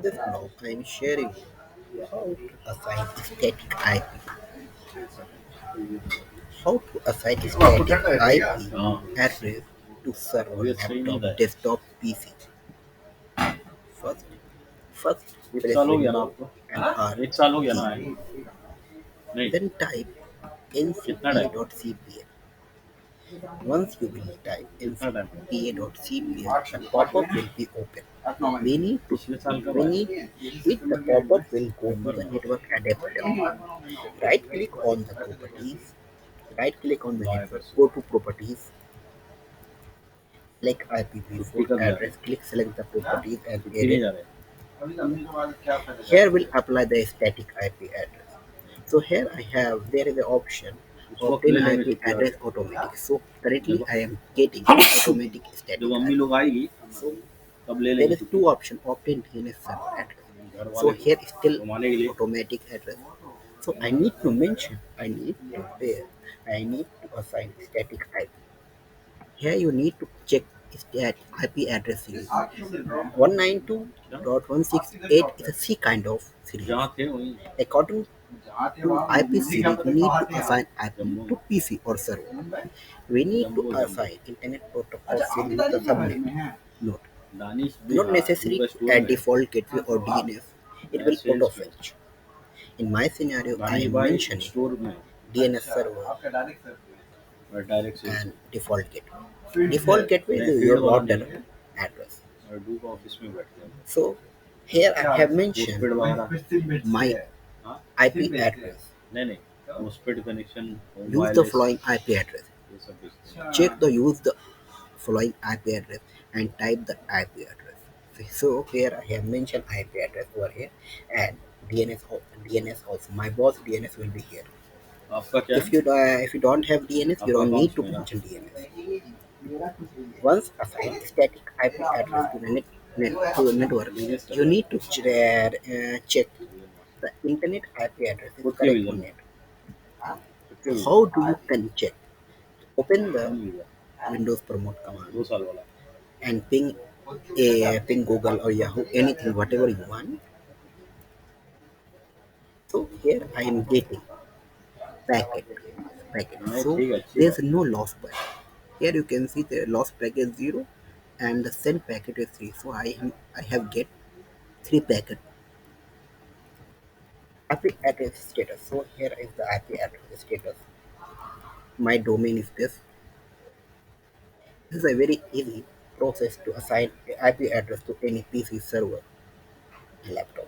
This blog I am sharing how to assign static IP. How to assign static IP address to server, laptop, desktop, PC. First, first एक press साल हो गया ना Windows आपको? and R एक साल हो गया ना key. आए? नहीं, Then type कितना time? ncpa.cpl. Once you will type कितना time? ncpa.cpl, a pop-up will be open. We need to पिछले साल कब we आए? need it the pop-up will go to November the में। network adapter. Right click on the properties. Right click on the कब आए network. फिर से? Go to properties. Select छुट्टी IPv4 कब जा रहे address. हैं? Click select the properties and छुट्टी नहीं edit. जा रहे हैं? Here will apply the static IP address. So here I have there is an option उस वक्त obtain ले लेंगे IP छुट्टी address वाले। automatic. So जब currently I am getting automatic जब static अम्मी IP. लोग आएगी So तब ले there लेंगे is छुट्टी। two option obtain DNS server address. घर So वाले को here still घुमाने के लिए। automatic address. So I need to mention I need to there I need to assign static IP. Here you need to check stat IP address series. क्या? 192.168 is a C kind of series. जहाँ थे वहीं According to IP series, we need to assign IP Jammu में। to PC or server. We need to Jammu. assign Internet Protocol series with the subnet. Note, Danish not Bihar necessary book to store add में। default gateway or DNS. It मैं will auto sales में। fetch. In my scenario, I Danish am भाई mentioning store में। DNS server और direct sales and में। default gateway. Default gateway नहीं is field your वाला router नहीं है। address. और डू का ऑफिस में बैठते हैं। So here I have post mentioned paid वगैरह। my हाँ। IP address. नहीं नहीं, post paid connection, home Use the wireless, following IP address. ये सब बेचते हैं। Check the use the following IP address and type the IP address. So here I have mentioned IP address over here and DNS also. My boss DNS will be here. आपका क्या है? If you don't have DNS, you आपका don't need accounts to में ना। mention DNS. Once assign static IP address to the to the network, you need to check the internet IP address is खुद के correct visa or में। not. खुद के visa How में। do you can check? Open the कौन visa? Windows promote command 2 साल वाला। and ping Google or Yahoo anything whatever you want. So here I am getting packet packet. नहीं So ठीक है, अच्छी there's बात no loss packet. Here you can see the loss packet 0 and the send packet is 3. So I have get 3 packet. IP address status. So here is the IP address status. My domain is this. This is a very easy process to assign IP address to any PC server and laptop.